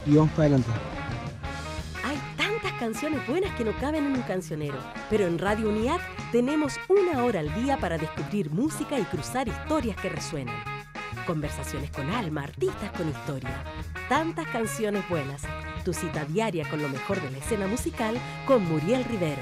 y vamos para adelante. Hay tantas canciones buenas que no caben en un cancionero, pero en Radio UNIAC tenemos 1 hora al día para descubrir música y cruzar historias que resuenan. Conversaciones con alma, artistas con historia. Tantas canciones buenas. Tu cita diaria con lo mejor de la escena musical con Muriel Riveros.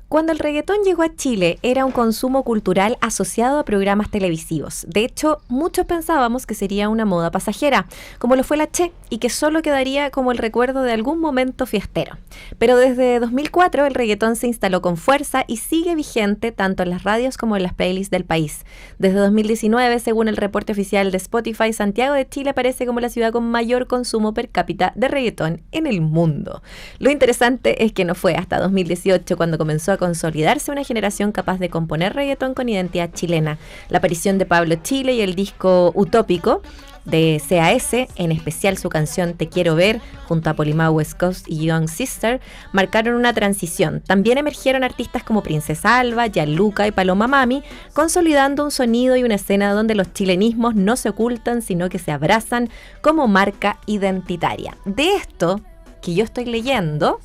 Cuando el reggaetón llegó a Chile, era un consumo cultural asociado a programas televisivos. De hecho, muchos pensábamos que sería una moda pasajera, como lo fue la Che, y que solo quedaría como el recuerdo de algún momento fiestero. Pero desde 2004 el reggaetón se instaló con fuerza y sigue vigente tanto en las radios como en las playlists del país. Desde 2019, según el reporte oficial de Spotify, Santiago de Chile aparece como la ciudad con mayor consumo per cápita de reggaetón en el mundo. Lo interesante es que no fue hasta 2018 cuando comenzó a consolidarse una generación capaz de componer reggaetón con identidad chilena. La aparición de Pablo Chile y el disco Utópico de CAS, en especial su canción Te Quiero Ver, junto a Polimao West Coast y Young Sister, marcaron una transición. También emergieron artistas como Princesa Alba, Gianluca y Paloma Mami, consolidando un sonido y una escena donde los chilenismos no se ocultan, sino que se abrazan como marca identitaria. De esto que yo estoy leyendo,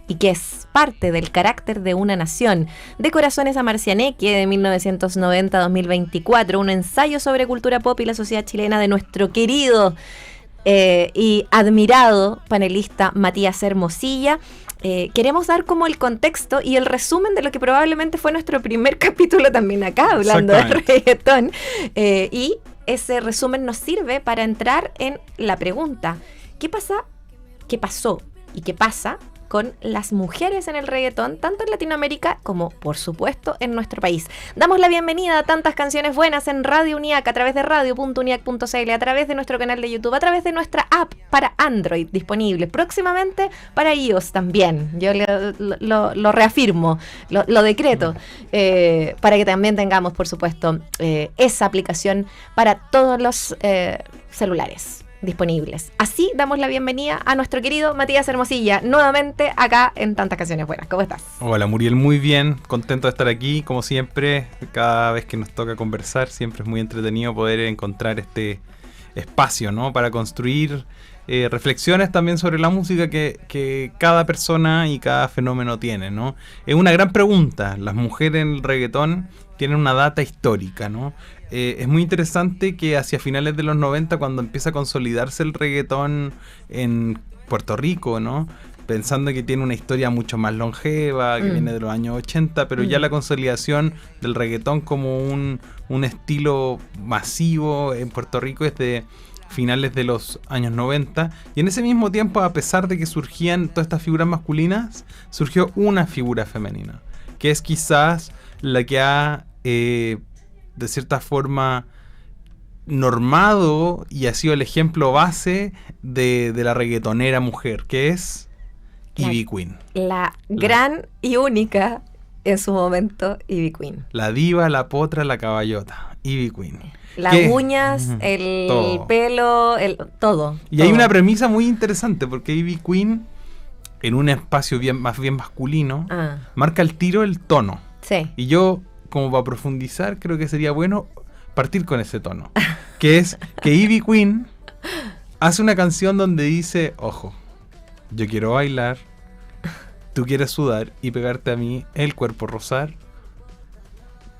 y que es parte del carácter de una nación, de Corazones a Marcianeque, de 1990-2024, un ensayo sobre cultura pop y la sociedad chilena de nuestro querido y admirado panelista Matías Hermosilla. Queremos dar como el contexto y el resumen de lo que probablemente fue nuestro primer capítulo también acá, hablando de reggaetón. Y ese resumen nos sirve para entrar en la pregunta: ¿qué pasa? ¿Qué pasó? ¿Y qué pasa con las mujeres en el reggaetón, tanto en Latinoamérica como, por supuesto, en nuestro país? Damos la bienvenida a tantas canciones buenas en Radio UNIAC, a través de radio.uniac.cl, a través de nuestro canal de YouTube, a través de nuestra app para Android disponible, próximamente para iOS también. Yo lo reafirmo, lo decreto, para que también tengamos, por supuesto, esa aplicación para todos los celulares disponibles. Así damos la bienvenida a nuestro querido Matías Hermosilla, nuevamente acá en Tantas Canciones Buenas. ¿Cómo estás? Hola Muriel, muy bien, contento de estar aquí, como siempre. Cada vez que nos toca conversar, siempre es muy entretenido poder encontrar este espacio, ¿no? Para construir reflexiones también sobre la música que cada persona y cada fenómeno tiene, ¿no? Es una gran pregunta. Las mujeres en el reggaetón tienen una data histórica, ¿no? Es muy interesante que hacia finales de los 90, cuando empieza a consolidarse el reggaetón en Puerto Rico, ¿no? Pensando que tiene una historia mucho más longeva, que viene de los años 80, pero ya la consolidación del reggaetón como un estilo masivo en Puerto Rico es de finales de los años 90. Y en ese mismo tiempo, a pesar de que surgían todas estas figuras masculinas, surgió una figura femenina, que es quizás la que ha de cierta forma normado y ha sido el ejemplo base de la reggaetonera mujer, que es Ivy Queen. La gran y única en su momento Ivy Queen. La diva, la potra, la caballota, Ivy Queen. Las uñas, el todo. Pelo, todo. Y hay una premisa muy interesante, porque Ivy Queen, en un espacio más bien masculino, marca el tiro el tono. Sí. Y yo, como para profundizar, creo que sería bueno partir con ese tono, que es que Ivy Queen hace una canción donde dice: ojo, yo quiero bailar, tú quieres sudar y pegarte a mí, el cuerpo rozar.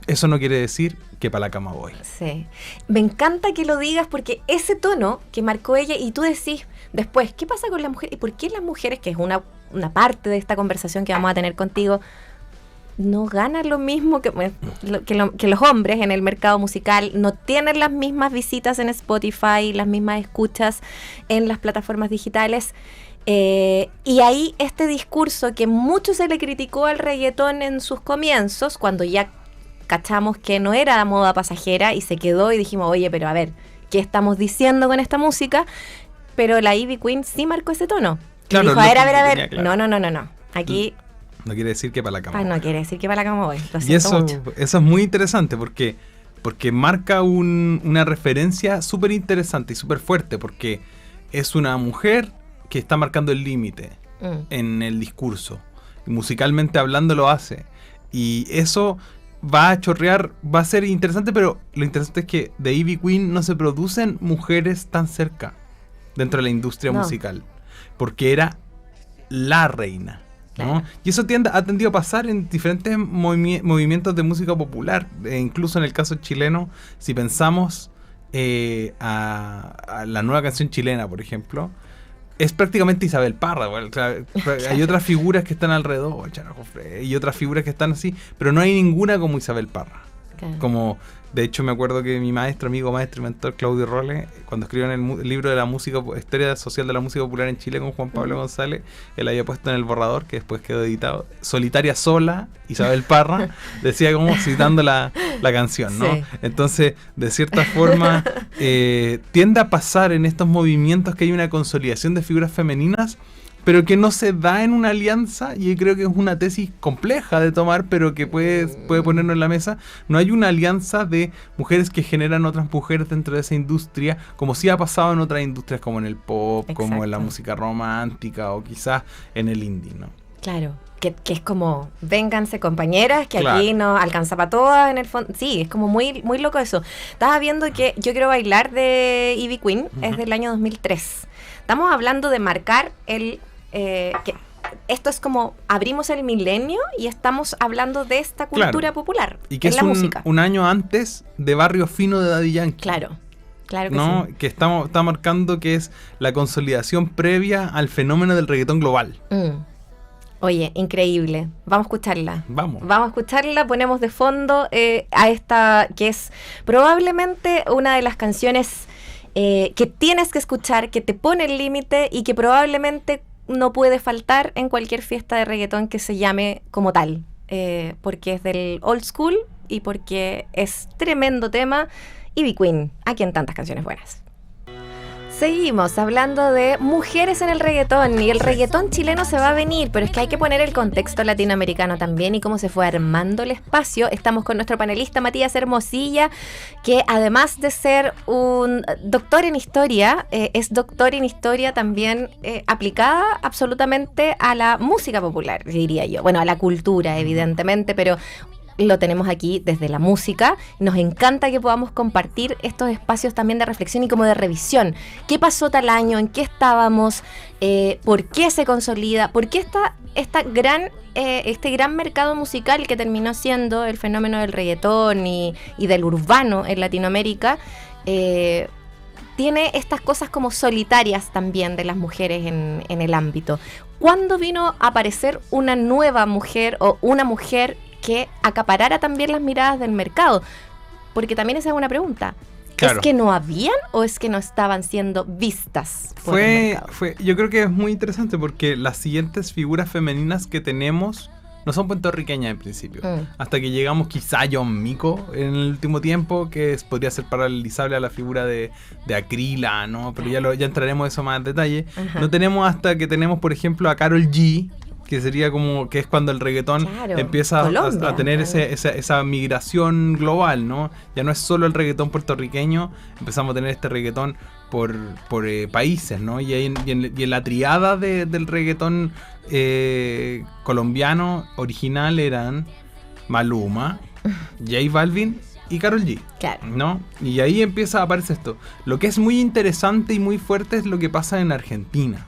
Eso no quiere decir que para la cama voy. Sí. Me encanta que lo digas, porque ese tono que marcó ella, y tú decís después, ¿qué pasa con las mujeres? ¿Y por qué las mujeres, que es una parte de esta conversación que vamos a tener contigo, no ganan lo mismo que los hombres en el mercado musical? No tienen las mismas visitas en Spotify, las mismas escuchas en las plataformas digitales. Y ahí este discurso que mucho se le criticó al reggaetón en sus comienzos, cuando ya cachamos que no era moda pasajera y se quedó, y dijimos: oye, pero a ver, ¿qué estamos diciendo con esta música? Pero la Ivy Queen sí marcó ese tono. Claro, dijo: a ver, claro. No. Aquí no quiere decir que para la cama. No quiere decir que para la cama voy. Lo y siento mucho. Eso es muy interesante porque marca una referencia súper interesante y súper fuerte, porque es una mujer que está marcando el límite en el discurso. Y musicalmente hablando lo hace. Y eso va a chorrear, va a ser interesante, pero lo interesante es que de Ivy Queen no se producen mujeres tan cerca dentro de la industria musical, porque era la reina, ¿no? Claro. Y eso ha tendido a pasar en diferentes movimientos de música popular, incluso en el caso chileno, si pensamos a la nueva canción chilena, por ejemplo, es prácticamente Isabel Parra. Bueno, claro, hay otras figuras que están alrededor, y otras figuras que están así, pero no hay ninguna como Isabel Parra. Claro. Como, de hecho, me acuerdo que mi amigo maestro y mentor Claudio Rolle, cuando escribió en el libro de la música, Historia Social de la Música Popular en Chile con Juan Pablo González, él había puesto en el borrador, que después quedó editado, solitaria sola, Isabel Parra, decía como citando la canción, ¿no? Sí. Entonces, de cierta forma, tiende a pasar en estos movimientos que hay una consolidación de figuras femeninas, pero que no se da en una alianza, y creo que es una tesis compleja de tomar, pero que puede ponernos en la mesa. No hay una alianza de mujeres que generan otras mujeres dentro de esa industria, como sí ha pasado en otras industrias como en el pop, exacto, como en la música romántica o quizás en el indie, ¿no? Claro, que es como, vénganse compañeras, que claro, aquí no alcanza para todas en el fondo. Sí, es como muy, muy loco eso. Estaba viendo que Yo Quiero Bailar de Ivy Queen, es del año 2003. Estamos hablando de marcar que esto es como abrimos el milenio y estamos hablando de esta cultura, claro, popular, y que es la música. Un año antes de Barrio Fino de Daddy Yankee. Claro que ¿no? sí. Que está marcando que es la consolidación previa al fenómeno del reggaetón global. Oye, increíble. Vamos a escucharla. Vamos a escucharla. Ponemos de fondo a esta, que es probablemente una de las canciones que tienes que escuchar, que te pone el límite y que probablemente no puede faltar en cualquier fiesta de reggaetón que se llame como tal, porque es del old school y porque es tremendo tema. Ivy Queen, aquí en Tantas Canciones Buenas. Seguimos hablando de mujeres en el reggaetón, y el reggaetón chileno se va a venir, pero es que hay que poner el contexto latinoamericano también y cómo se fue armando el espacio. Estamos con nuestro panelista Matías Hermosilla, que además de ser un doctor en historia, es doctor en historia también aplicada absolutamente a la música popular, diría yo. Bueno, a la cultura, evidentemente, pero lo tenemos aquí desde la música. Nos encanta que podamos compartir estos espacios también de reflexión y como de revisión. ¿Qué pasó tal año? ¿En qué estábamos? ¿Por qué se consolida? ¿Por qué este gran mercado musical que terminó siendo el fenómeno del reggaetón y del urbano en Latinoamérica tiene estas cosas como solitarias también de las mujeres en el ámbito? ¿Cuándo vino a aparecer una nueva mujer o una mujer que acaparara también las miradas del mercado? Porque también esa es una pregunta. Claro. ¿Es que no habían o es que no estaban siendo vistas por el mercado? Yo creo que es muy interesante porque las siguientes figuras femeninas que tenemos no son puertorriqueñas en principio. Hasta que llegamos quizá a John Mico en el último tiempo, que podría ser paralizable a la figura de Acrila, ¿no? Pero ya entraremos eso más en detalle. Ajá. No tenemos hasta que tenemos, por ejemplo, a Karol G, que sería como que es cuando el reggaetón empieza a tener esa migración global, ¿no? Ya no es solo el reggaetón puertorriqueño, empezamos a tener este reggaetón por países, ¿no? Y en la triada del reggaetón colombiano original eran Maluma, J Balvin y Karol G, claro, ¿no? Y ahí empieza a aparecer esto. Lo que es muy interesante y muy fuerte es lo que pasa en Argentina.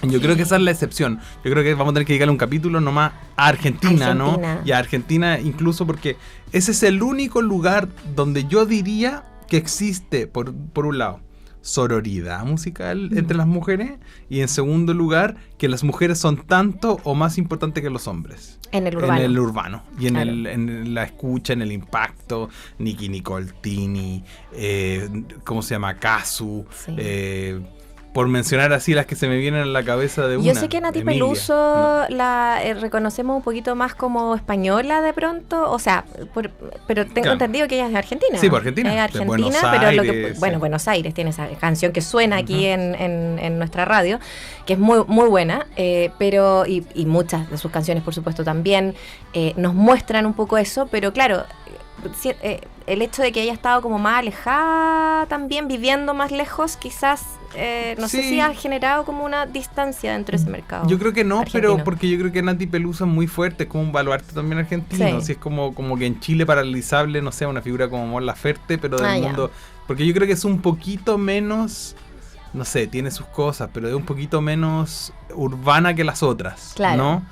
Yo creo que esa es la excepción. Yo creo que vamos a tener que dedicarle un capítulo nomás a Argentina, ¿no? Y a Argentina incluso porque ese es el único lugar donde yo diría que existe, por un lado, sororidad musical entre las mujeres, y en segundo lugar, que las mujeres son tanto o más importantes que los hombres. En el urbano. En el urbano. Y claro, en la escucha, en el impacto. Nicki Nicole, Tini, ¿cómo se llama? Kazu, sí. Por mencionar así las que se me vienen a la cabeza de una. Yo sé que Nati Peluso la reconocemos un poquito más como española de pronto, o sea, pero tengo entendido que ella es de Argentina. Sí, por Argentina. Es argentina, Buenos pero Aires, Buenos Aires tiene esa canción que suena aquí en nuestra radio, que es muy, muy buena, pero y muchas de sus canciones, por supuesto, también nos muestran un poco eso, pero claro, el hecho de que ella estado como más alejada también, viviendo más lejos, quizás, no sé si ha generado como una distancia dentro de ese mercado. Yo creo que no, argentino. pero porque yo creo que Nati Peluso es muy fuerte, es como un baluarte también argentino. Sí. Si es como que en Chile paralizable, no sé, una figura como Mon Laferte, pero del ya. mundo. Porque yo creo que es un poquito menos, no sé, tiene sus cosas, pero es un poquito menos urbana que las otras, Claro. ¿no?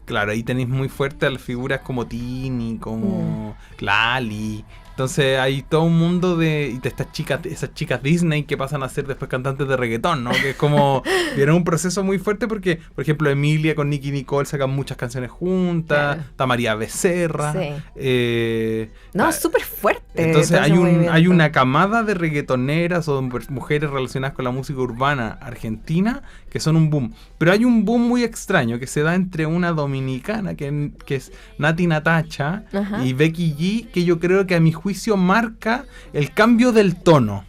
Claro, ahí tenéis muy fuerte a las figuras como Tini, como Lali. Entonces hay todo un mundo de estas chicas, esas chicas Disney que pasan a ser después cantantes de reggaetón, ¿no? Que es como, viene un proceso muy fuerte porque, por ejemplo, Emilia con Nicki Nicole sacan muchas canciones juntas, Claro. está María Becerra. Sí. No, súper fuerte. Entonces todo ese hay movimiento. una camada de reggaetoneras o de mujeres relacionadas con la música urbana argentina que son un boom. Pero hay un boom muy extraño que se da entre una dominicana que es Nati Natacha Ajá. y Becky G, que yo creo que a mi juicio marca el cambio del tono.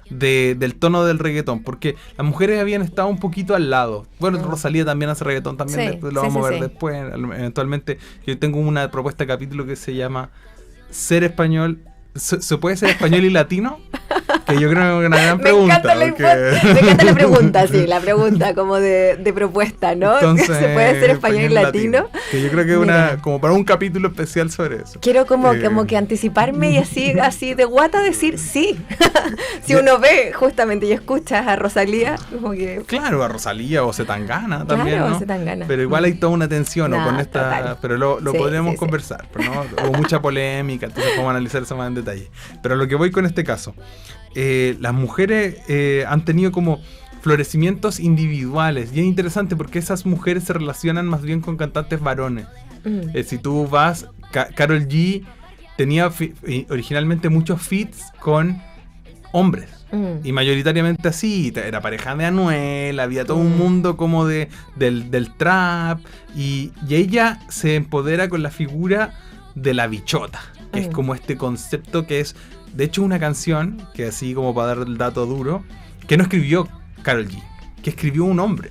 Del tono del reggaetón, porque las mujeres habían estado un poquito al lado. Bueno, Rosalía también hace reggaetón, también Sí, después lo sí, vamos a sí, ver sí. después. Eventualmente, yo tengo una propuesta de capítulo que se llama Ser español. ¿Se puede ser español y latino? Que yo creo que es una gran pregunta. Me encanta la pregunta, sí, la pregunta como de propuesta, ¿no? Entonces, ¿Se puede ser español y latino? Que yo creo que es Mira. como para un capítulo especial sobre eso. Quiero como que anticiparme y así de guata decir sí. Si uno ve justamente y escuchas a Rosalía, como que... Claro, a Rosalía o Zetangana también, Claro, ¿no? Zetangana. Pero igual hay toda una tensión, ¿no? No, Con esta, total. pero lo Sí, podremos sí, sí. conversar, pero ¿no? Hubo mucha polémica, entonces podemos analizar eso más en detalle. Pero a lo que voy con este caso, las mujeres han tenido como florecimientos individuales y es interesante porque esas mujeres se relacionan más bien con cantantes varones. Si tú vas, Karol G tenía originalmente muchos feats con hombres. Y mayoritariamente así, era pareja de Anuel, había todo un mundo como del trap, y ella se empodera con la figura de la bichota, que es como este concepto que es, de hecho, una canción, que así como para dar el dato duro, que no escribió Karol G, que escribió un hombre,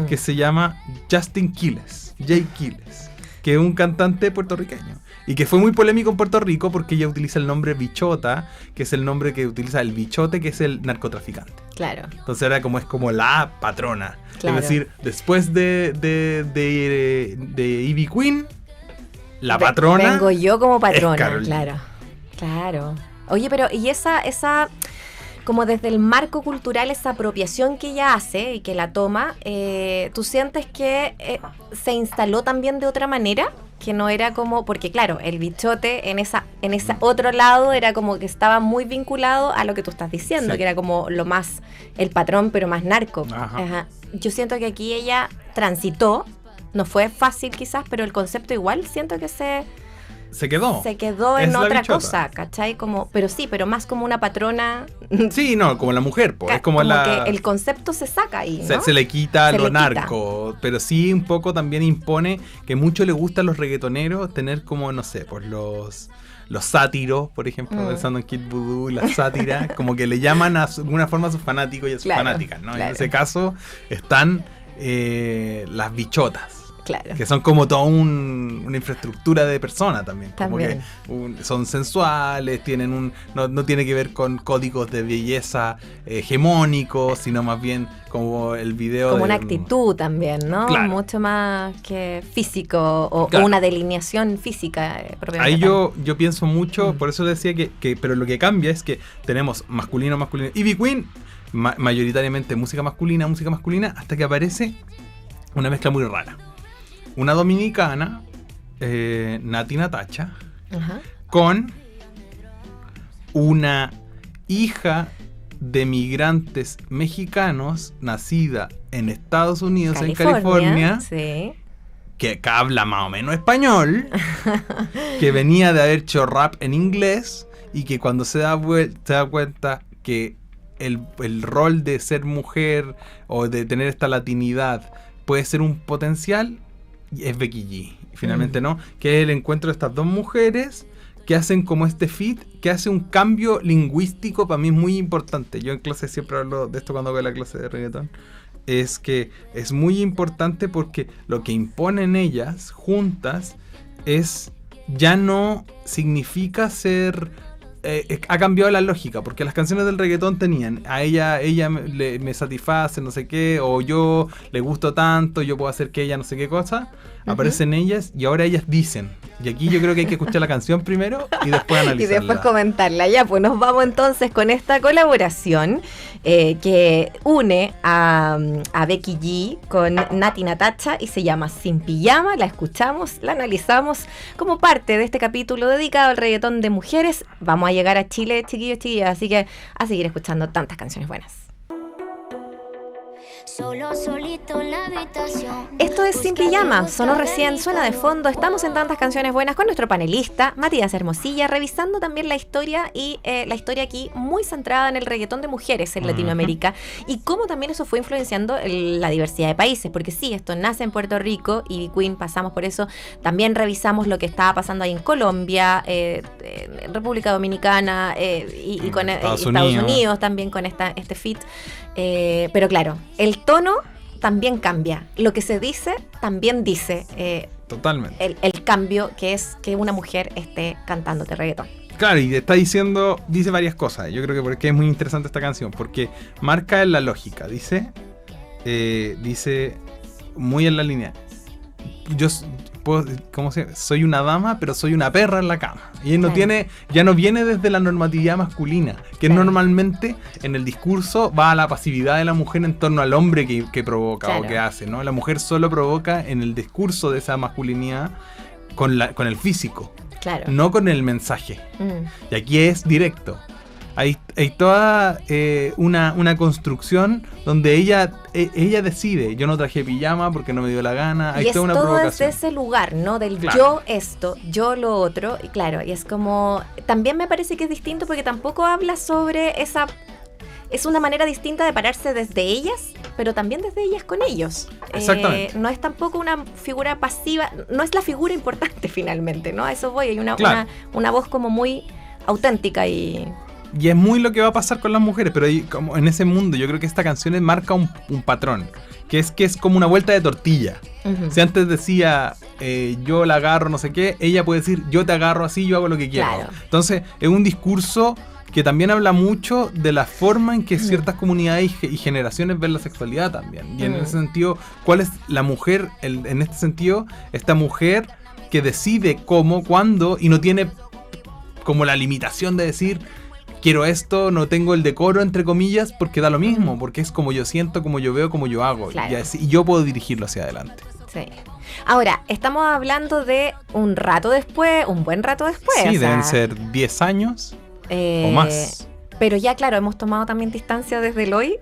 que se llama Justin Quiles, Jay Quiles, que es un cantante puertorriqueño. Y que fue muy polémico en Puerto Rico porque ella utiliza el nombre bichota, que es el nombre que utiliza el bichote, que es el narcotraficante. Claro. Entonces era es como la patrona. Claro. Es decir, después de Ivy Queen, la patrona. Vengo yo como patrona, es Karol G. claro. Claro. Oye, pero y esa como desde el marco cultural, esa apropiación que ella hace y que la toma, ¿tú sientes que se instaló también de otra manera? Que no era como, porque claro, el bichote en ese otro lado era como que estaba muy vinculado a lo que tú estás diciendo, Sí. que era como lo más, el patrón, pero más narco. Ajá. Ajá. Yo siento que aquí ella transitó, no fue fácil quizás, pero el concepto igual siento que se quedó. en Es la otra bichota. cosa, ¿cachai? Como, pero más como una patrona. Sí, no, como la mujer, pues. Es como que el concepto se saca ahí, ¿no? Se le quita Se lo le quita. narco, pero sí un poco también impone que mucho le gusta a los reggaetoneros tener como, no sé, pues los sátiros, por ejemplo, pensando en Kid Voodoo, las sátiras, como que le llaman de alguna forma a sus fanáticos y a sus Claro, fanáticas, ¿no? claro. En ese caso están las bichotas. Claro. Que son como toda una infraestructura de persona también. También. Como que son sensuales, tienen no tiene que ver con códigos de belleza hegemónicos, sino más bien como el video Como de una actitud también, ¿no? Claro. Mucho más que físico o Claro. una delineación física propiamente Ahí tal. yo pienso mucho, por eso decía que pero lo que cambia es que tenemos masculino. Ivy Queen, mayoritariamente música masculina, hasta que aparece una mezcla muy rara. Una dominicana, Nati Natacha, Ajá. con una hija de migrantes mexicanos nacida en Estados Unidos, en California, Sí. que habla más o menos español, que venía de haber hecho rap en inglés y que cuando se da cuenta que el rol de ser mujer o de tener esta latinidad puede ser un potencial, es Becky G. Finalmente, ¿no? Que es el encuentro de estas dos mujeres que hacen como este fit, que hace un cambio lingüístico para mí muy importante. Yo en clase siempre hablo de esto cuando hago la clase de reggaetón. Es que es muy importante porque lo que imponen ellas juntas es ya no significa ser... ha cambiado la lógica, porque las canciones del reggaetón tenían a ella me satisface, no sé qué, o yo le gusto tanto, yo puedo hacer que ella no sé qué cosa, aparecen ellas y ahora ellas dicen. Y aquí yo creo que hay que escuchar la canción primero y después analizarla. Y después comentarla. Ya, pues nos vamos entonces con esta colaboración que une a Becky G con Nati Natacha y se llama Sin Pijama. La escuchamos, la analizamos como parte de este capítulo dedicado al reggaetón de mujeres. Vamos a llegar a Chile, chiquillos, chiquillas, así que a seguir escuchando tantas canciones buenas. Solo, solito en la habitación. Esto es Sin Pijama, sonó recién, suena de fondo. Estamos en tantas canciones buenas con nuestro panelista Matías Hermosilla, revisando también la historia y la historia aquí muy centrada en el reggaetón de mujeres en Latinoamérica y cómo también eso fue influenciando la diversidad de países, porque sí, esto nace en Puerto Rico y Queen pasamos por eso. También revisamos lo que estaba pasando ahí en Colombia, República Dominicana y con Estados Unidos también con este feat. Pero claro, el tono también cambia. Lo que se dice también dice totalmente el cambio que es que una mujer esté cantando de reggaetón. Claro, y dice varias cosas. Yo creo que porque es muy interesante esta canción, porque marca la lógica. Dice muy en la línea. Yo soy una dama, pero soy una perra en la cama. Y ya no viene desde la normatividad masculina, que normalmente en el discurso va a la pasividad de la mujer en torno al hombre que provoca o que hace, ¿no? La mujer solo provoca en el discurso de esa masculinidad con el físico, no con el mensaje. Y aquí es directo. Hay toda una construcción donde ella decide. Yo no traje pijama porque no me dio la gana. Hay toda una provocación. Desde ese lugar, ¿no? Del yo esto, yo lo otro. Y claro, y es como... También me parece que es distinto porque tampoco habla sobre esa... Es una manera distinta de pararse desde ellas, pero también desde ellas con ellos. Exactamente. No es tampoco una figura pasiva. No es la figura importante finalmente, ¿no? A eso voy. Hay una voz como muy auténtica y es muy lo que va a pasar con las mujeres, pero como en ese mundo yo creo que esta canción marca un patrón, que es como una vuelta de tortilla. Si antes decía yo la agarro no sé qué, ella puede decir yo te agarro así, yo hago lo que quiero. Entonces es un discurso que también habla mucho de la forma en que ciertas comunidades y generaciones ven la sexualidad también. Y en ese sentido, ¿cuál es la mujer? En este sentido, esta mujer que decide cómo, cuándo, y no tiene como la limitación de decir quiero esto, no tengo el decoro, entre comillas, porque da lo mismo, porque es como yo siento, como yo veo, como yo hago. Y yo puedo dirigirlo hacia adelante. Sí. Ahora, estamos hablando de un rato después, un buen rato después. Sí, deben ser 10 años o más. Pero ya, claro, hemos tomado también distancia desde el hoy.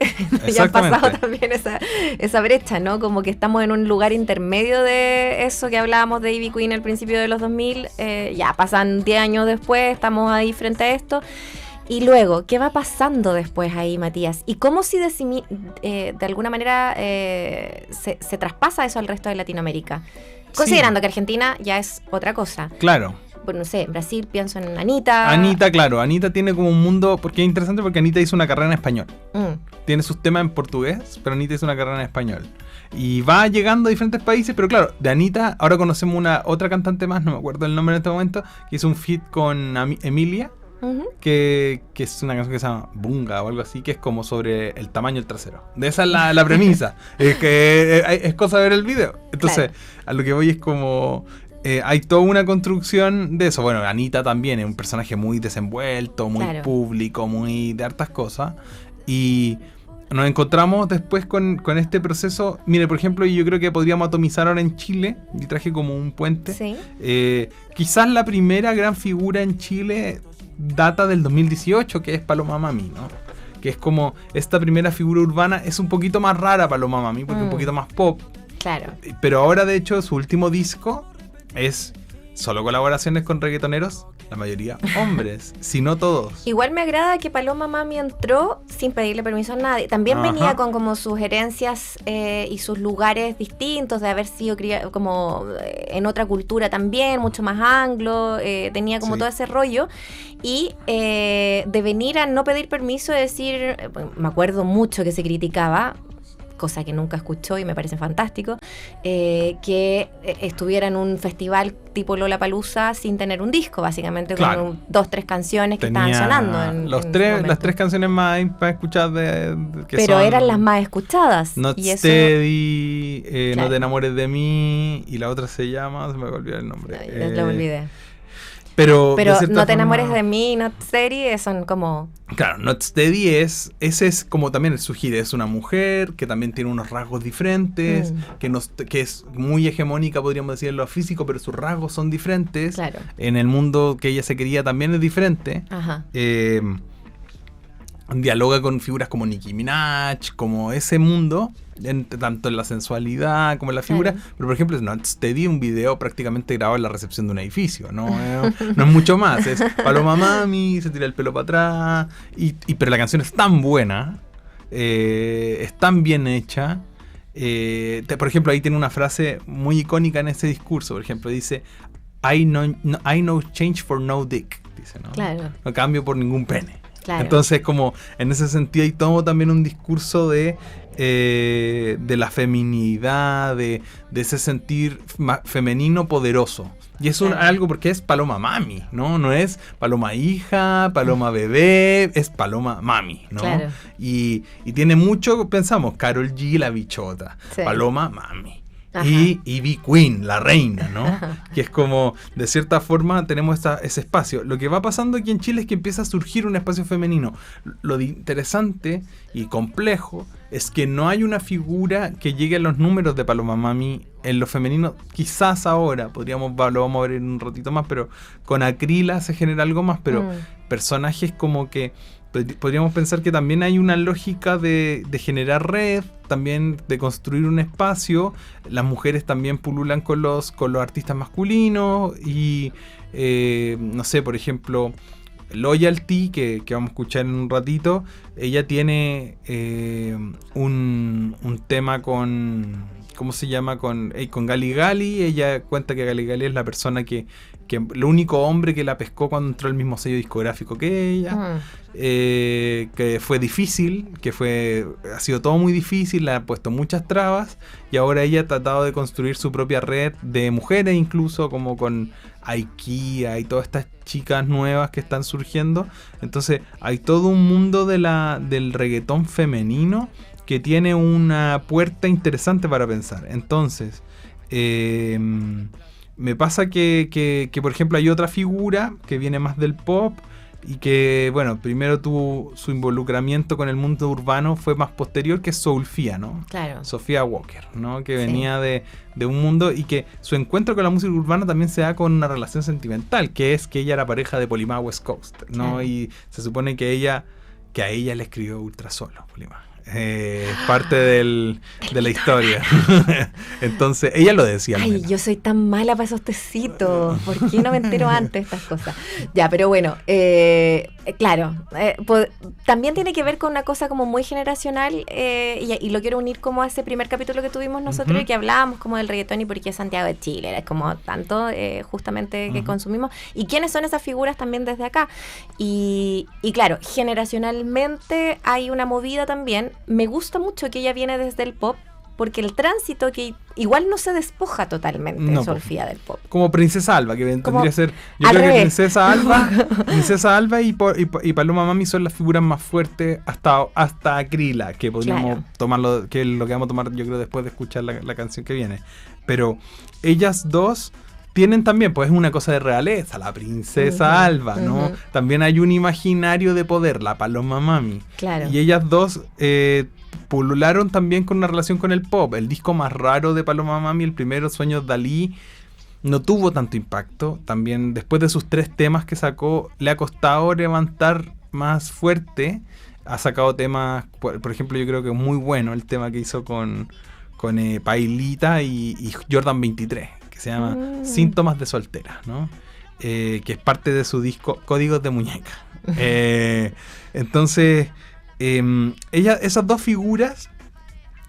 Ya ha pasado también esa brecha, ¿no? Como que estamos en un lugar intermedio de eso que hablábamos de Ivy Queen al principio de los 2000. Ya pasan 10 años después, estamos ahí frente a esto. Y luego, ¿qué va pasando después ahí, Matías? ¿Y cómo si de alguna manera se traspasa eso al resto de Latinoamérica? Considerando que Argentina ya es otra cosa. Claro. Bueno, no sé, en Brasil pienso en Anita. Anita tiene como un mundo, porque es interesante porque Anita hizo una carrera en español. Tiene sus temas en portugués, pero Anita hizo una carrera en español. Y va llegando a diferentes países, pero claro, de Anita ahora conocemos otra cantante más, no me acuerdo el nombre en este momento, que hizo un feat con Emilia. Que es una canción que se llama Bunga o algo así, que es como sobre el tamaño del trasero. De esa es la premisa. Es que es cosa de ver el video. Entonces, a lo que voy es como... hay toda una construcción de eso. Bueno, Anita también es un personaje muy desenvuelto, muy público, muy de hartas cosas. Y nos encontramos después con este proceso. Mire, por ejemplo, yo creo que podríamos atomizar ahora en Chile. Y traje como un puente. Sí. Quizás la primera gran figura en Chile data del 2018, que es Paloma Mami, ¿no? Que es como esta primera figura urbana. Es un poquito más rara Paloma Mami, porque es un poquito más pop. Claro. Pero ahora, de hecho, su último disco es solo colaboraciones con reggaetoneros, la mayoría hombres, si no todos. Igual me agrada que Paloma Mami entró sin pedirle permiso a nadie. También venía con como sus herencias y sus lugares distintos, de haber sido como en otra cultura también, mucho más anglo, tenía como todo ese rollo. Y de venir a no pedir permiso, decir, me acuerdo mucho que se criticaba, cosa que nunca escuchó y me parece fantástico, que estuviera en un festival tipo Lollapalooza sin tener un disco, básicamente, claro, con 2-3 canciones que estaban sonando. Las 3 canciones más escuchadas pero eran las más escuchadas. Not y eso, Steady, claro, No te enamores de mí, y la otra se llama, se me va a olvidar el nombre. lo olvidé. Pero No te enamores de mí, Not Steady, son como... Claro, Not Steady ese es como también el sugiere, es una mujer que también tiene unos rasgos diferentes, que es muy hegemónica, podríamos decir, en lo físico, pero sus rasgos son diferentes. Claro. En el mundo que ella se quería también es diferente. Ajá. Dialoga con figuras como Nicki Minaj, como ese mundo, tanto en la sensualidad como en la figura. Claro. Pero por ejemplo, Not Steady, un video prácticamente grabado en la recepción de un edificio, no es mucho más, es Paloma Mami, se tira el pelo para atrás, pero la canción es tan buena, es tan bien hecha. Por ejemplo, ahí tiene una frase muy icónica en ese discurso. Por ejemplo, dice: I know change for no dick, dice, ¿no? Claro. No cambio por ningún pene. Claro. Entonces, como en ese sentido, ahí tomo también un discurso de la feminidad, de ese sentir femenino poderoso. Y es algo porque es Paloma Mami, ¿no? No es Paloma Hija, Paloma Bebé, es Paloma Mami, ¿no? Claro. Y tiene mucho, pensamos, Karol G, la bichota, sí. Paloma Mami. Ajá. Y Ivy Queen, la reina, ¿no? Ajá. Que es como, de cierta forma, tenemos ese espacio. Lo que va pasando aquí en Chile es que empieza a surgir un espacio femenino. Lo interesante y complejo es que no hay una figura que llegue a los números de Paloma Mami en lo femenino. Quizás ahora, lo vamos a ver en un ratito más, pero con Acrila se genera algo más, pero personajes como que podríamos pensar que también hay una lógica de generar red, también de construir un espacio. Las mujeres también pululan con los artistas masculinos y no sé, por ejemplo, Loyalty, que vamos a escuchar en un ratito, ella tiene un tema con... ¿Cómo se llama? Con Gali Gali. Ella cuenta que Gali Gali es la persona que el único hombre que la pescó cuando entró al mismo sello discográfico que ella. Que fue difícil, ha sido todo muy difícil, le ha puesto muchas trabas, y ahora ella ha tratado de construir su propia red de mujeres, incluso como con Aikia y todas estas chicas nuevas que están surgiendo. Entonces hay todo un mundo del reggaetón femenino que tiene una puerta interesante para pensar. Entonces, me pasa que, por ejemplo, hay otra figura que viene más del pop y que, bueno, primero tuvo su involucramiento con el mundo urbano, fue más posterior, que es Soulfia, ¿no? Claro. Sofía Walker, ¿no? Que venía de un mundo, y que su encuentro con la música urbana también se da con una relación sentimental, que es que ella era pareja de Polima West Coast, ¿no? Claro. Y se supone que a ella le escribió Ultra Solo, Polima. Parte de la historia. Entonces ella lo decía. Ay, yo soy tan mala para esos tecitos. ¿Por qué no me entero antes de estas cosas? Ya, pero bueno, claro, también tiene que ver con una cosa como muy generacional, y lo quiero unir como a ese primer capítulo que tuvimos nosotros, y que hablábamos como del reggaetón y por qué Santiago de Chile, es como tanto justamente que consumimos, y quiénes son esas figuras también desde acá. Y claro, generacionalmente hay una movida también. Me gusta mucho que ella viene desde el pop, porque el tránsito que igual no se despoja totalmente de Sofía del pop. Como Princesa Alba, que tendría que ser... Yo creo que Princesa Alba y Paloma Mami son las figuras más fuertes hasta Acrila, que podríamos tomarlo, que es lo que vamos a tomar, yo creo, después de escuchar la canción que viene. Pero ellas dos tienen también, pues es una cosa de realeza, la Princesa Alba, ¿no? También hay un imaginario de poder, la Paloma Mami. Claro. Y ellas dos pulularon también con una relación con el pop. El disco más raro de Paloma Mami, el primero, Sueños Dalí, no tuvo tanto impacto. También después de sus 3 temas que sacó, le ha costado levantar más fuerte. Ha sacado temas, por ejemplo, yo creo que es muy bueno el tema que hizo con Pailita y Jordan 23. Se llama Síntomas de Soltera, ¿no? Que es parte de su disco Códigos de Muñeca. Entonces, esas dos figuras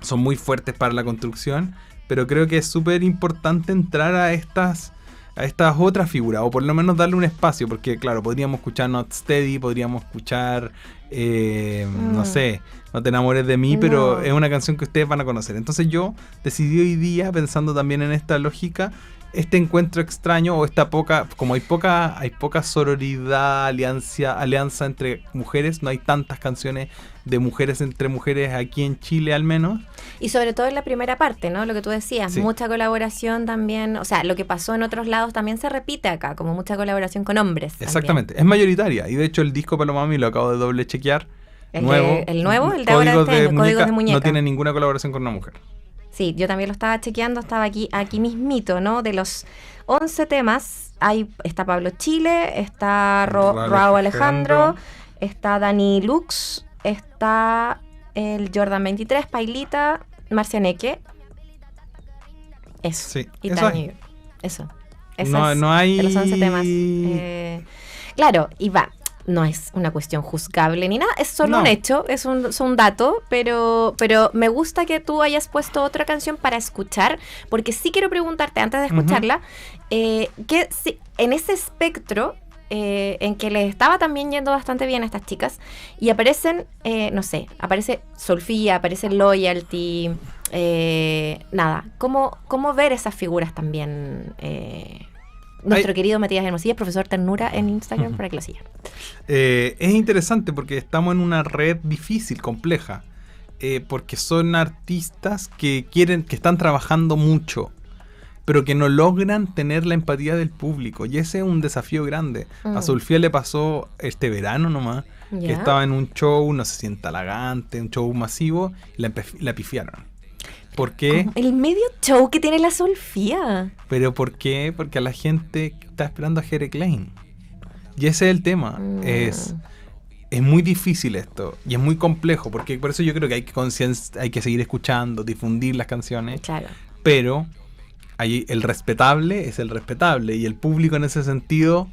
son muy fuertes para la construcción, pero creo que es súper importante entrar a a estas otras figuras, o por lo menos darle un espacio, porque claro, podríamos escuchar Not Steady, podríamos escuchar, no sé, No te enamores de mí, pero es una canción que ustedes van a conocer. Entonces yo decidí hoy día, pensando también en esta lógica, este encuentro extraño o esta poca, como hay poca sororidad, alianza entre mujeres, no hay tantas canciones de mujeres entre mujeres aquí en Chile al menos. Y sobre todo en la primera parte, ¿no? Lo que tú decías, Sí. mucha colaboración también, o sea, lo que pasó en otros lados también se repite acá, como mucha colaboración con hombres. También. Exactamente, es mayoritaria. Y de hecho el disco Palomami lo acabo de doble chequear. ¿El nuevo? ¿El de ahora Códigos este año? Códigos de Muñeca. No tiene ninguna colaboración con una mujer. Sí, yo también lo estaba chequeando, estaba aquí mismito, ¿no? De los 11 temas, está Pablo Chile, está Raúl Alejandro, está Dani Lux, está el Jordan 23, Pailita, Marcianeque. Eso. Sí, Y eso Tani. hay. Eso. No hay... De los 11 temas. Claro, y va. No es una cuestión juzgable ni nada, es solo un hecho, es un dato, pero me gusta que tú hayas puesto otra canción para escuchar, porque sí quiero preguntarte antes de escucharla, que si, en ese espectro en que les estaba también yendo bastante bien a estas chicas, y aparecen, no sé, aparece Solfía, aparece Loyalty, nada, ¿cómo ver esas figuras también? Nuestro querido Matías Hermosilla, profesor Ternura en Instagram, para que lo sigan. Es interesante porque estamos en una red difícil, compleja, porque son artistas que están trabajando mucho, pero que no logran tener la empatía del público, y ese es un desafío grande. A Solfía le pasó este verano nomás, que estaba en un show, no sé si en Talagante, un show masivo, y la pifiaron. ¿Por qué? El medio show que tiene la Solfía. ¿Pero por qué? Porque a la gente está esperando a Jere Klein. Y ese es el tema. Es muy difícil esto. Y es muy complejo. Porque por eso yo creo que hay que seguir escuchando, difundir las canciones. Claro. Pero el respetable es el respetable. Y el público en ese sentido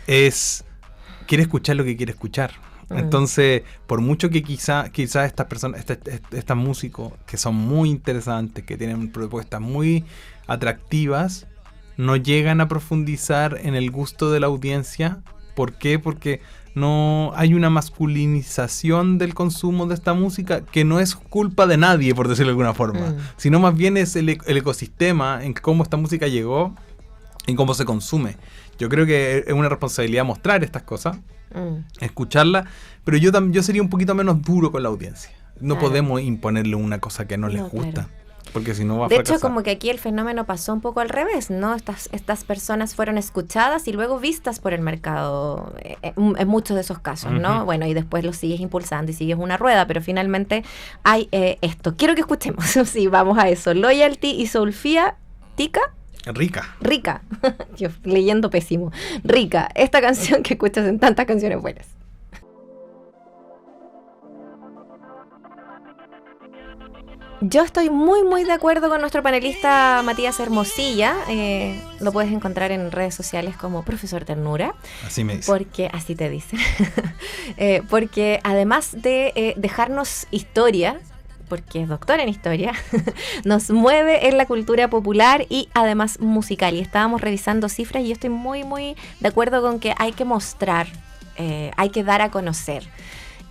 quiere escuchar lo que quiere escuchar. Entonces, por mucho que quizá estas personas, estos músicos que son muy interesantes, que tienen propuestas muy atractivas, no llegan a profundizar en el gusto de la audiencia. ¿Por qué? Porque no hay una masculinización del consumo de esta música, que no es culpa de nadie, por decirlo de alguna forma, sino más bien es el ecosistema en cómo esta música llegó, en cómo se consume. Yo creo que es una responsabilidad mostrar estas cosas, escucharla, pero yo sería un poquito menos duro con la audiencia. No podemos imponerle una cosa que no les gusta, porque si no va a fracasar. De hecho, como que aquí el fenómeno pasó un poco al revés, ¿no? Estas personas fueron escuchadas y luego vistas por el mercado, en muchos de esos casos, ¿no? Bueno, y después los sigues impulsando y sigues una rueda, pero finalmente hay esto. Quiero que escuchemos, sí, vamos a eso. Loyalty y Solfía, Tica. Rica. Yo leyendo pésimo. Rica, esta canción que escuchas en tantas canciones buenas. Yo estoy muy, muy de acuerdo con nuestro panelista Matías Hermosilla. Lo puedes encontrar en redes sociales como Profesor Ternura. Así me dice. Porque así te dicen. Porque además de dejarnos historia, porque es doctor en historia, nos mueve en la cultura popular y además musical. Y estábamos revisando cifras y yo estoy muy, muy de acuerdo con que hay que mostrar, hay que dar a conocer.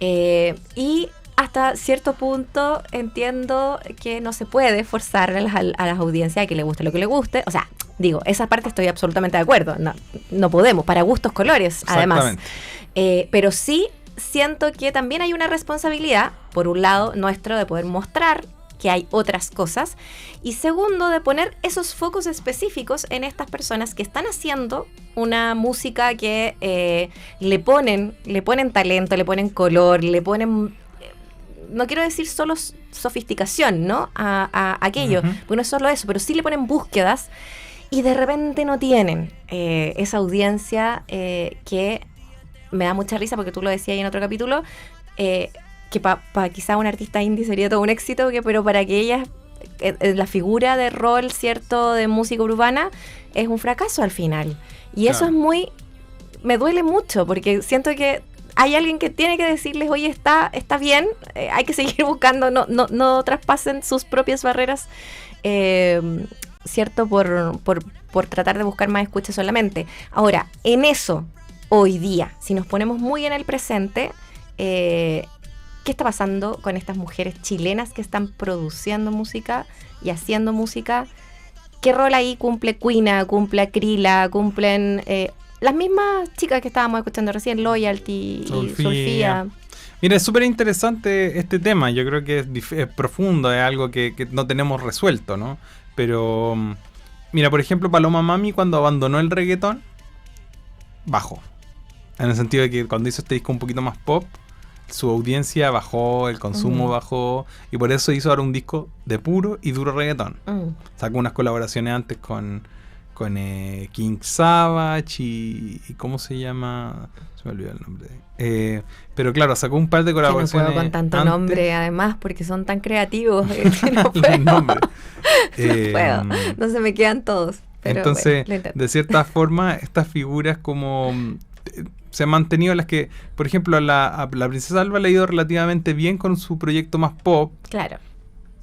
Y hasta cierto punto entiendo que no se puede forzar a las audiencias a que le guste lo que le guste. O sea, digo, esa parte estoy absolutamente de acuerdo. No podemos, para gustos colores, además. Pero sí siento que también hay una responsabilidad, por un lado, nuestro, de poder mostrar que hay otras cosas, y segundo, de poner esos focos específicos en estas personas que están haciendo una música que le ponen talento, le ponen color, le ponen, no quiero decir solo sofisticación, ¿no? A aquello, porque no es solo eso, pero sí le ponen búsquedas, y de repente no tienen esa audiencia que me da mucha risa, porque tú lo decías ahí en otro capítulo, que para quizá un artista indie sería todo un éxito, pero para que ella, la figura de rol, cierto, de música urbana, es un fracaso al final. Y eso es me duele mucho, porque siento que hay alguien que tiene que decirles, oye, está bien, hay que seguir buscando, no traspasen sus propias barreras ¿cierto? Por tratar de buscar más escucha solamente. Ahora, en eso, hoy día, si nos ponemos muy en el presente, ¿qué está pasando con estas mujeres chilenas que están produciendo música y haciendo música? ¿Qué rol ahí cumple Quina, cumple Acrila, cumplen las mismas chicas que estábamos escuchando recién, Loyalty y Solfía? Mira, es súper interesante este tema. Yo creo que es profundo, es algo que no tenemos resuelto, ¿no? Pero, mira, por ejemplo, Paloma Mami cuando abandonó el reggaetón, bajó. En el sentido de que cuando hizo este disco un poquito más pop, su audiencia bajó, el consumo bajó, y por eso hizo ahora un disco de puro y duro reggaetón. Sacó unas colaboraciones antes con King Savage y ¿cómo se llama? Se me olvidó el nombre. Pero claro, sacó un par de colaboraciones. Que no puedo con tanto antes. nombre, además, porque son tan creativos. Que no puedo. No puedo. No se me quedan todos. Pero entonces, bueno, de cierta forma, estas figuras como se han mantenido las que, por ejemplo, a la Princesa Alba le ha ido relativamente bien con su proyecto más pop. Claro.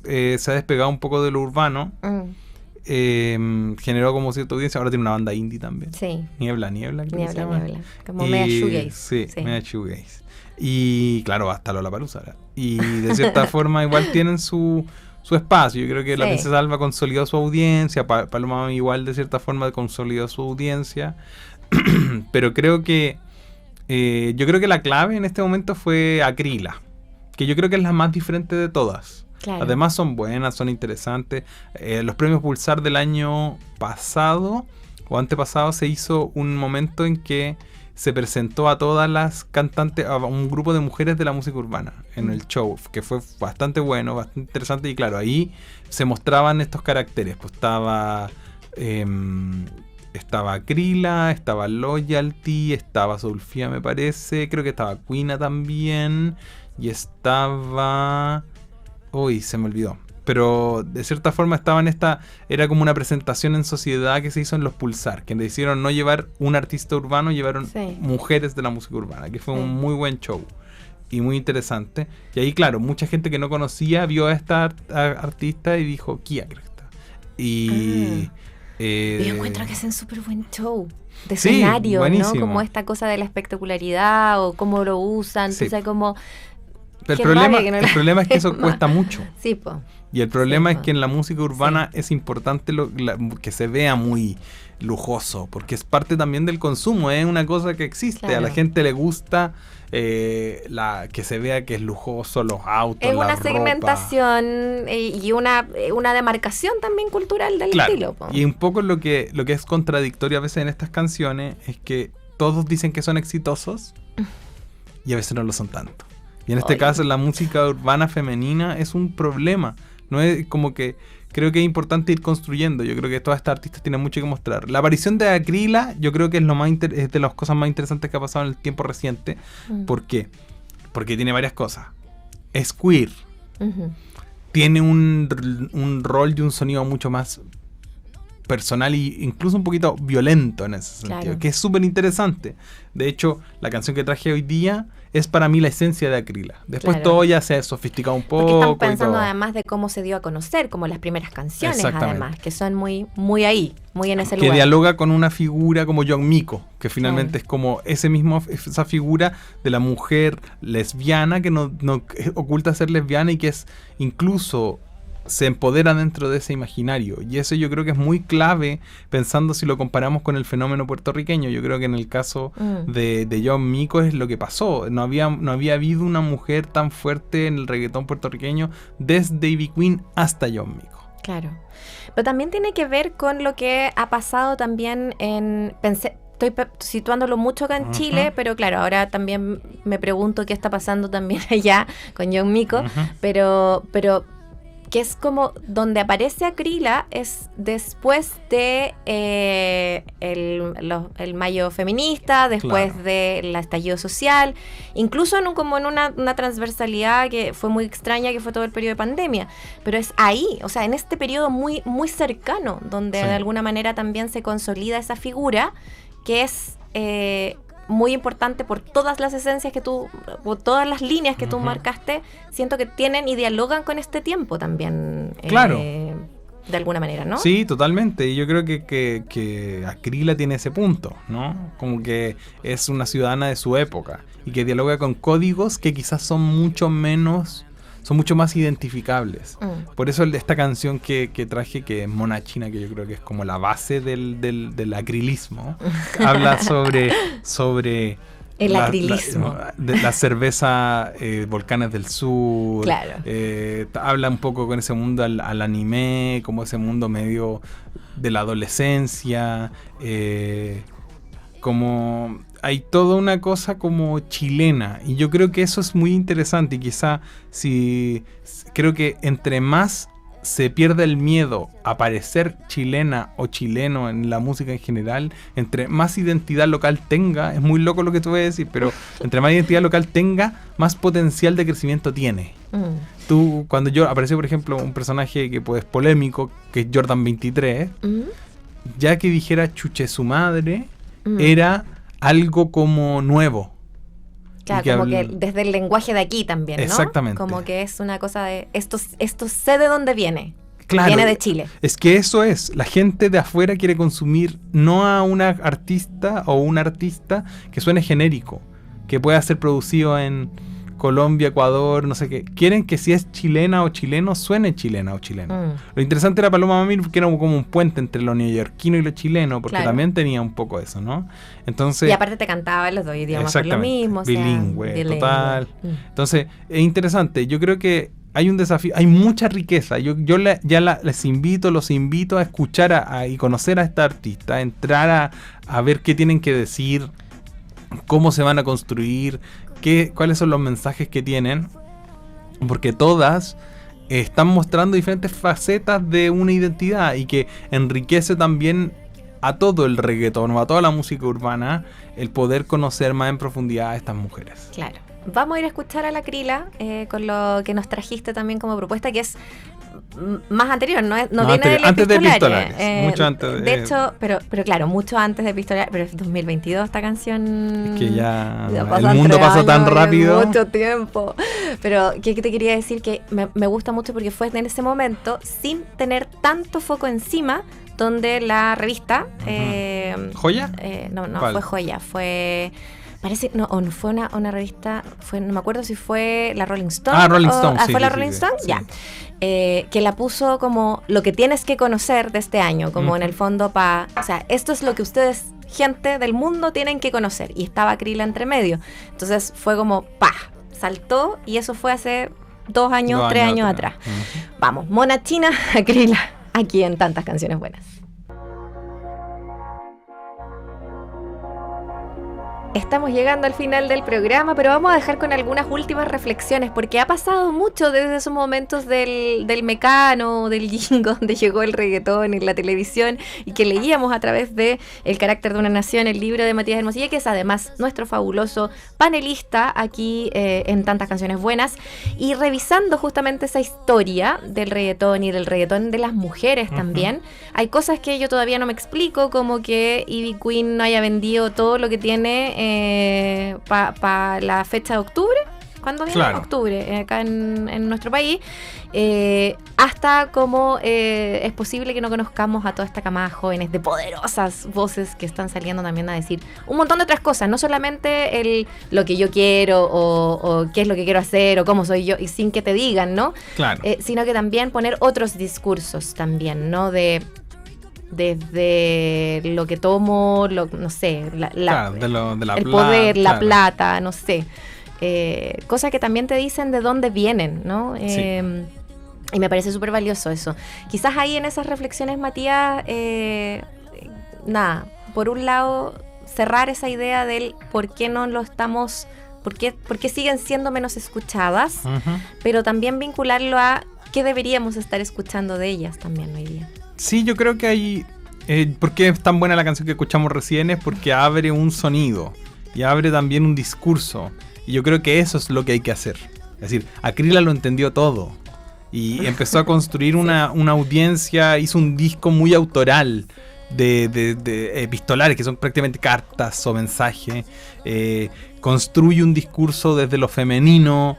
Se ha despegado un poco de lo urbano. Generó como cierta audiencia. Ahora tiene una banda indie también. Sí. Niebla. Niebla. Como media shoegaze. Sí, media shoegaze. Y claro, hasta Lollapalooza ahora. Y de cierta forma igual tienen su espacio. Yo creo que la Princesa Alba consolidó su audiencia. Paloma Mami igual de cierta forma consolidó su audiencia. Pero creo que yo creo que la clave en este momento fue Acrila, que yo creo que es la más diferente de todas. Claro. Además son buenas, son interesantes. Los premios Pulsar del año pasado o antepasado se hizo un momento en que se presentó a todas las cantantes, a un grupo de mujeres de la música urbana en el show, que fue bastante bueno, bastante interesante. Y claro, ahí se mostraban estos caracteres. Pues estaba Acrila, estaba Loyalty, estaba Solfía, me parece, creo que estaba Quina también, y estaba... Uy, se me olvidó. Pero de cierta forma estaba en esta... Era como una presentación en sociedad que se hizo en los Pulsar, que decidieron no llevar un artista urbano, llevaron mujeres de la música urbana, que fue un muy buen show y muy interesante. Y ahí, claro, mucha gente que no conocía vio a esta artista y dijo, Kia, creo que está. Y... yo encuentro que hacen súper buen show de escenario, buenísimo. ¿no? Como esta cosa de la espectacularidad o cómo lo usan, entonces como... Pero el problema es que eso cuesta mucho. Sí, po. Y el problema es que en la música urbana es importante que se vea muy lujoso, porque es parte también del consumo, es una cosa que existe. Claro. A la gente le gusta que se vea que es lujoso, los autos, es la una ropa. Segmentación y una demarcación también cultural del estilo. Po. Y un poco lo que es contradictorio a veces en estas canciones es que todos dicen que son exitosos y a veces no lo son tanto. Y en este caso la música urbana femenina es un problema. No es como que creo que es importante ir construyendo. Yo creo que todas estas artistas tienen mucho que mostrar. La aparición de Acrila yo creo que es es de las cosas más interesantes que ha pasado en el tiempo reciente. ¿Por qué? Porque tiene varias cosas. Es queer. Tiene un rol y un sonido mucho más personal e incluso un poquito violento en ese sentido, que es súper interesante. De hecho, la canción que traje hoy día es para mí la esencia de Acrila. Después todo ya se ha sofisticado un poco. Porque estamos pensando además de cómo se dio a conocer, como las primeras canciones además, que son muy ahí, muy en ese lugar. Que dialoga con una figura como John Mico, que finalmente es como esa figura de la mujer lesbiana que no oculta ser lesbiana y que es incluso... se empodera dentro de ese imaginario, y eso yo creo que es muy clave pensando si lo comparamos con el fenómeno puertorriqueño. Yo creo que en el caso de John Mico es lo que pasó, no había habido una mujer tan fuerte en el reggaetón puertorriqueño desde Ivy Queen hasta John Mico. Claro, pero también tiene que ver con lo que ha pasado también estoy situándolo mucho acá en Chile, pero claro, ahora también me pregunto qué está pasando también allá con John Mico, pero que es como donde aparece Acrila es después de el mayo feminista, después del estallido social, incluso en una transversalidad que fue muy extraña, que fue todo el periodo de pandemia, pero es ahí, o sea, en este periodo muy, muy cercano, donde de alguna manera también se consolida esa figura que es... muy importante por todas las esencias por todas las líneas que tú marcaste, siento que tienen y dialogan con este tiempo también. Claro. de alguna manera, ¿no? Sí, totalmente. Y yo creo que Acrila tiene ese punto, ¿no? Como que es una ciudadana de su época y que dialoga con códigos que quizás son mucho más identificables. Por eso esta canción que traje, que es Mona China, que yo creo que es como la base del acrilismo, habla sobre el acrilismo. La cerveza Volcanes del Sur. Claro. Habla un poco con ese mundo al anime, como ese mundo medio de la adolescencia. Como hay toda una cosa como chilena. Y yo creo que eso es muy interesante. Y quizá creo que entre más se pierde el miedo a parecer chilena o chileno en la música en general, entre más identidad local tenga, es muy loco lo que tú vas a decir, pero entre más identidad local tenga, más potencial de crecimiento tiene. Cuando apareció, por ejemplo, un personaje que pues, es polémico, que es Jordan 23, ya que dijera chuche su madre, era algo como nuevo. Claro, como que desde el lenguaje de aquí también, ¿no? Exactamente. Como que es una cosa de, esto sé de dónde viene. Claro, viene de Chile. Es que eso es, la gente de afuera quiere consumir no a una artista o un artista que suene genérico, que pueda ser producido en Colombia, Ecuador, no sé qué. Quieren que si es chilena o chileno, suene chilena o chileno. Lo interesante era Paloma Mami, que era como un puente entre lo neoyorquino y lo chileno, porque también tenía un poco eso, ¿no? Entonces, y aparte te cantaba en los dos idiomas por lo mismo. Bilingüe, total. Entonces, es interesante. Yo creo que hay un desafío, hay mucha riqueza. Yo los invito a escuchar y conocer a esta artista, a entrar a ver qué tienen que decir, cómo se van a construir, cuáles son los mensajes que tienen, porque todas están mostrando diferentes facetas de una identidad y que enriquece también a todo el reggaetón o a toda la música urbana el poder conocer más en profundidad a estas mujeres. Claro. Vamos a ir a escuchar a la Acrila con lo que nos trajiste también como propuesta, que es más anterior, no viene del antes de Epistolares, mucho antes de hecho, pero claro, mucho antes de Epistolares, pero es 2022 esta canción. Es que ya el mundo pasó tan rápido. Mucho tiempo. Pero ¿qué te quería decir? Que me gusta mucho porque fue en ese momento, sin tener tanto foco encima, donde la revista ¿Joya? No ¿Cuál? Fue Joya, fue... Parece, no fue una revista, no me acuerdo si fue la Rolling Stone. Rolling Stone, sí. ¿Fue la Rolling Stone? Sí. Ya. Que la puso como lo que tienes que conocer de este año, como en el fondo o sea, esto es lo que ustedes, gente del mundo, tienen que conocer. Y estaba Acrila entre medio. Entonces fue como, saltó, y eso fue hace 2 años, 3 años atrás. Vamos, Mona China, Acrila, aquí en Tantas Canciones Buenas. Estamos llegando al final del programa, pero vamos a dejar con algunas últimas reflexiones, porque ha pasado mucho desde esos momentos del Mecano, del Jingo, donde llegó el reggaetón en la televisión y que leíamos a través de El carácter de una nación, el libro de Matías Hermosilla, que es además nuestro fabuloso panelista aquí en Tantas Canciones Buenas, y revisando justamente esa historia del reggaetón y del reggaetón de las mujeres también. Hay cosas que yo todavía no me explico, como que Ivy Queen no haya vendido todo lo que tiene para la fecha de octubre, ¿cuándo viene? Claro. Octubre, acá en nuestro país, hasta cómo es posible que no conozcamos a toda esta camada de jóvenes de poderosas voces que están saliendo también a decir un montón de otras cosas, no solamente lo que yo quiero o qué es lo que quiero hacer o cómo soy yo, y sin que te digan, ¿no? Claro. Sino que también poner otros discursos también, ¿no? Desde lo que tomo, no sé, claro, de la el plata, poder, la claro. plata, no sé. Cosas que también te dicen de dónde vienen, ¿no? Sí. Y me parece súper valioso eso. Quizás ahí en esas reflexiones, Matías, por un lado, cerrar esa idea del por qué no lo estamos, por qué siguen siendo menos escuchadas, pero también vincularlo a qué deberíamos estar escuchando de ellas también hoy día. Sí, yo creo que hay... ¿Por qué es tan buena la canción que escuchamos recién? Es porque abre un sonido y abre también un discurso. Y yo creo que eso es lo que hay que hacer. Es decir, Acrila lo entendió todo y empezó a construir una audiencia, hizo un disco muy autoral de epistolares, que son prácticamente cartas o mensajes. Construye un discurso desde lo femenino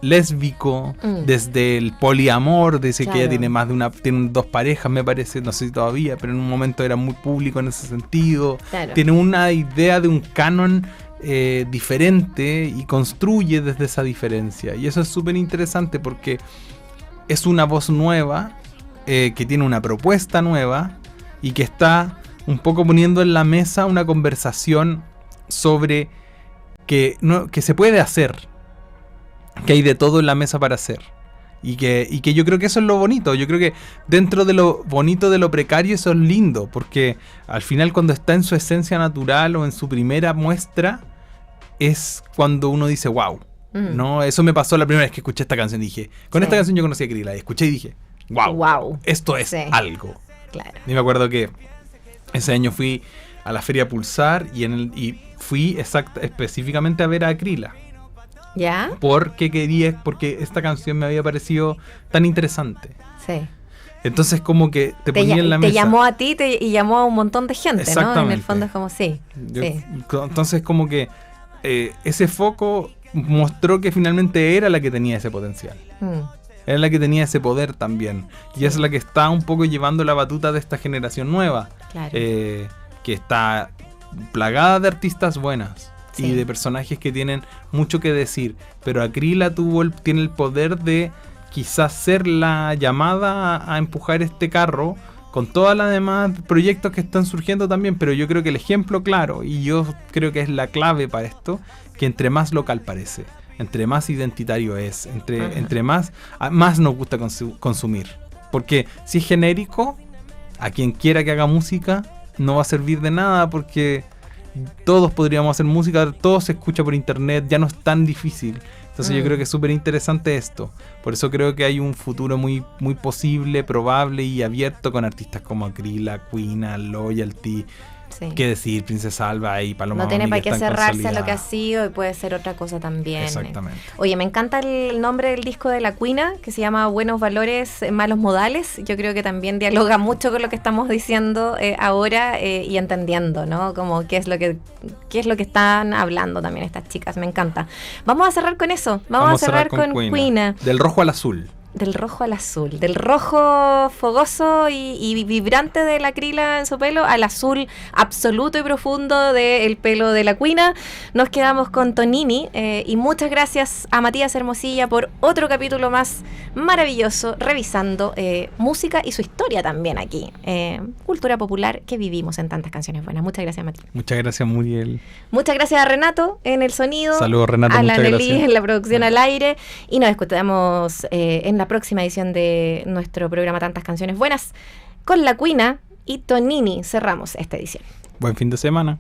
lésbico, desde el poliamor, dice Claro. que ella tiene más de tiene 2 parejas, me parece, no sé si todavía, pero en un momento era muy público en ese sentido. Claro. Tiene una idea de un canon diferente y construye desde esa diferencia. Y eso es súper interesante porque es una voz nueva, que tiene una propuesta nueva y que está un poco poniendo en la mesa una conversación sobre que se puede hacer, que hay de todo en la mesa para hacer. Y que yo creo que eso es lo bonito. Yo creo que dentro de lo bonito de lo precario, eso es lindo. Porque al final, cuando está en su esencia natural o en su primera muestra, es cuando uno dice, wow. ¿No? Eso me pasó la primera vez que escuché esta canción. Dije, con esta canción yo conocí a Krila. Y escuché y dije, wow. Esto es algo. Claro. Y me acuerdo que ese año fui a la Feria Pulsar y fui específicamente a ver a Krila. ¿Ya? Porque esta canción me había parecido tan interesante. Sí. Entonces como que te ponía en la mesa. Te llamó a ti y llamó a un montón de gente, Exactamente. ¿no? En el fondo es como, sí. Entonces como que ese foco mostró que finalmente era la que tenía ese potencial. Era la que tenía ese poder también. Y es la que está un poco llevando la batuta de esta generación nueva. Claro. Que está plagada de artistas buenas. Sí. Y de personajes que tienen mucho que decir. Pero Akrila tiene el poder de quizás ser la llamada a empujar este carro con todas las demás proyectos que están surgiendo también. Pero yo creo que el ejemplo claro, y yo creo que es la clave para esto, que entre más local parece, entre más identitario es, entre más nos gusta consumir. Porque si es genérico, a quien quiera que haga música no va a servir de nada, porque todos podríamos hacer música, todo se escucha por internet, ya no es tan difícil. Entonces yo creo que es súper interesante esto. Por eso creo que hay un futuro muy, muy posible, probable y abierto con artistas como Akrila, Quina, Loyalty. Sí. Qué decir, Princesa Alba y Paloma No tiene Mami, para qué que están cerrarse a lo que ha consolidadas. sido y puede ser otra cosa también. Exactamente. Oye, me encanta el nombre del disco de La Quina, que se llama Buenos Valores, Malos Modales. Yo creo que también dialoga mucho con lo que estamos diciendo ahora y entendiendo, ¿no? Como qué es lo que están hablando también estas chicas. Me encanta. Vamos a cerrar con eso. Vamos a cerrar con Quina. Del rojo al azul. Del rojo al azul, del rojo fogoso y vibrante de la Akrila en su pelo al azul absoluto y profundo del pelo de la Quina. Nos quedamos con Tonini y muchas gracias a Matías Hermosilla por otro capítulo más maravilloso revisando música y su historia también aquí. Cultura popular que vivimos en tantas canciones buenas. Muchas gracias, Matías. Muchas gracias, Muriel. Muchas gracias a Renato en el sonido. Saludos, Renato. A la muchas Nelly gracias. en la producción al aire. Y nos escuchamos en la próxima edición de nuestro programa Tantas Canciones Buenas con La Quina y Tonini. Cerramos esta edición. Buen fin de semana.